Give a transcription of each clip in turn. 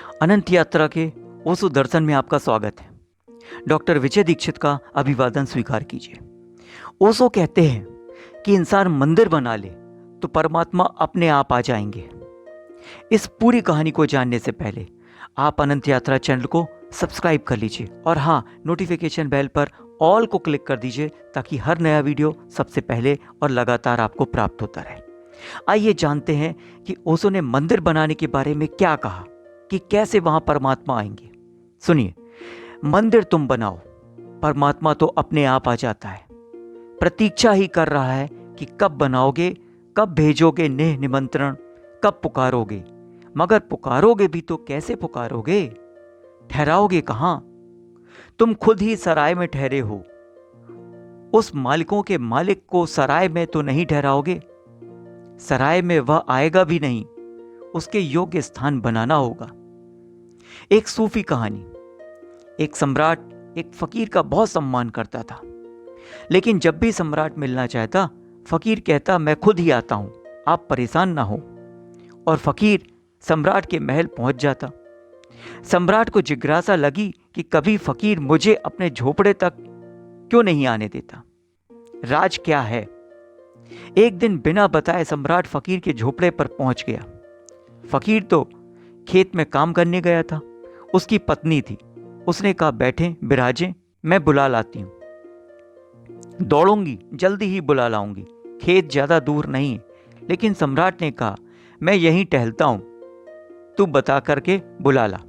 अनंत यात्रा के ओशो दर्शन में आपका स्वागत है। डॉक्टर विजय दीक्षित का अभिवादन स्वीकार कीजिए। ओशो कहते हैं कि इंसान मंदिर बना ले तो परमात्मा अपने आप आ जाएंगे। इस पूरी कहानी को जानने से पहले आप अनंत यात्रा चैनल को सब्सक्राइब कर लीजिए और हाँ, नोटिफिकेशन बेल पर ऑल को क्लिक कर दीजिए ताकि हर नया वीडियो सबसे पहले और लगातार आपको प्राप्त होता रहे। आइए जानते हैं कि ओशो ने मंदिर बनाने के बारे में क्या कहा, कि कैसे वहां परमात्मा आएंगे। सुनिए, मंदिर तुम बनाओ, परमात्मा तो अपने आप आ जाता है। प्रतीक्षा ही कर रहा है कि कब बनाओगे, कब भेजोगे नेह निमंत्रण, कब पुकारोगे। मगर पुकारोगे भी तो कैसे पुकारोगे? ठहराओगे कहां? तुम खुद ही सराय में ठहरे हो, उस मालिकों के मालिक को सराय में तो नहीं ठहराओगे। सराय में वह आएगा भी नहीं, उसके योग्य स्थान बनाना होगा। एक सूफी कहानी। एक सम्राट एक फकीर का बहुत सम्मान करता था, लेकिन जब भी सम्राट मिलना चाहता, फकीर कहता मैं खुद ही आता हूं, आप परेशान ना हो। और फकीर सम्राट के महल पहुंच जाता। सम्राट को जिज्ञासा लगी कि कभी फकीर मुझे अपने झोपड़े तक क्यों नहीं आने देता, राज क्या है। एक दिन बिना बताए सम्राट फकीर के झोपड़े पर पहुंच गया। फकीर तो खेत में काम करने गया था। उसकी पत्नी थी। उसने कहा बैठे बिराजे, मैं बुला लाती हूं। दौड़ूंगी, जल्दी ही बुला लाऊंगी, खेत ज्यादा दूर नहीं है। लेकिन सम्राट ने कहा मैं यहीं टहलता हूं, तू बता करके बुला ला।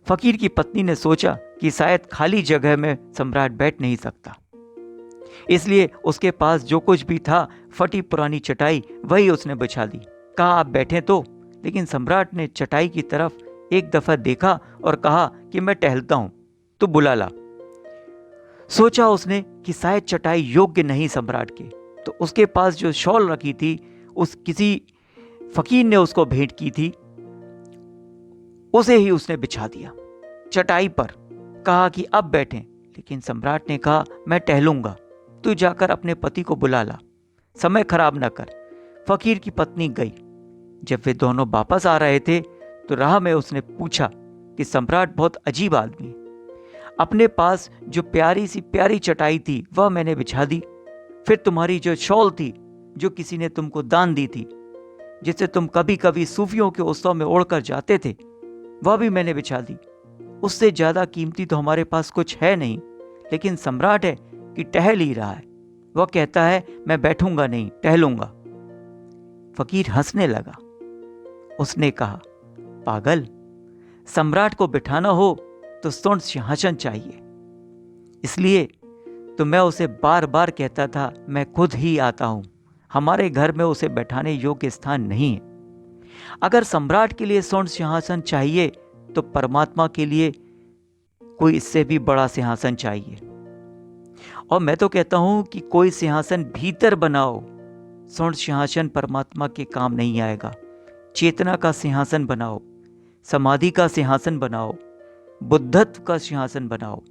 फकीर की पत्नी ने सोचा कि शायद खाली जगह में सम्राट बैठ नहीं सकता, इसलिए उसके पास जो कुछ भी था, फटी पुरानी चटाई, वही उसने बिछा दी। कहा आप बैठे तो। लेकिन सम्राट ने चटाई की तरफ एक दफा देखा और कहा कि मैं टहलता हूं, तो बुला ला। सोचा उसने कि शायद चटाई योग्य नहीं सम्राट के, तो उसके पास जो शॉल रखी थी, उस किसी फकीर ने उसको भेंट की थी, उसे ही उसने बिछा दिया चटाई पर। कहा कि अब बैठें। लेकिन सम्राट ने कहा मैं टहलूंगा, तू जाकर अपने पति को बुला ला, समय खराब न कर। फकीर की पत्नी गई। जब वे दोनों वापस आ रहे थे तो राह में उसने पूछा कि सम्राट बहुत अजीब आदमी है, अपने पास जो प्यारी सी प्यारी चटाई थी वह मैंने बिछा दी, फिर तुम्हारी जो शॉल थी जो किसी ने तुमको दान दी थी, जिसे तुम कभी कभी सूफियों के उत्सव में ओढ़कर जाते थे, वह भी मैंने बिछा दी। उससे ज्यादा कीमती तो हमारे पास कुछ है नहीं। लेकिन सम्राट है कि टहल ही रहा है, वह कहता है मैं बैठूंगा नहीं, टहलूंगा। फकीर हंसने लगा। उसने कहा पागल, सम्राट को बिठाना हो तो स्वर्ण सिंहासन चाहिए, इसलिए तो मैं उसे बार बार कहता था मैं खुद ही आता हूं, हमारे घर में उसे बैठाने योग्य स्थान नहीं है। अगर सम्राट के लिए स्वर्ण सिंहासन चाहिए तो परमात्मा के लिए कोई इससे भी बड़ा सिंहासन चाहिए। और मैं तो कहता हूं कि कोई सिंहासन भीतर बनाओ, स्वर्ण सिंहासन परमात्मा के काम नहीं आएगा। चेतना का सिंहासन बनाओ, समाधि का सिंहासन बनाओ, बुद्धत्व का सिंहासन बनाओ,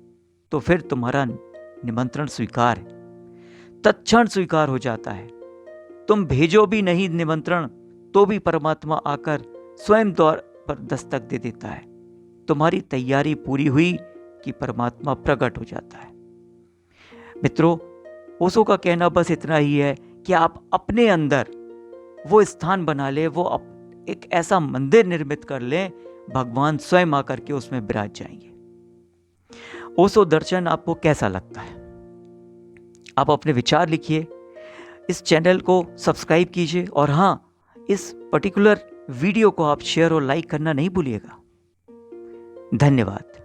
तो फिर तुम्हारा निमंत्रण स्वीकार है, तत्क्षण स्वीकार हो जाता है। तुम भेजो भी नहीं निमंत्रण तो भी परमात्मा आकर स्वयं द्वार पर दस्तक दे देता है। तुम्हारी तैयारी पूरी हुई कि परमात्मा प्रकट हो जाता है। मित्रों, ओशो का कहना बस इतना ही है कि आप अपने अंदर वो स्थान बना ले, वो एक ऐसा मंदिर निर्मित कर लें, भगवान स्वयं आकर के उसमें विराज जाएंगे। ओशो दर्शन आपको कैसा लगता है? आप अपने विचार लिखिए, इस चैनल को सब्सक्राइब कीजिए और हाँ, इस पर्टिकुलर वीडियो को आप शेयर और लाइक करना नहीं भूलिएगा। धन्यवाद।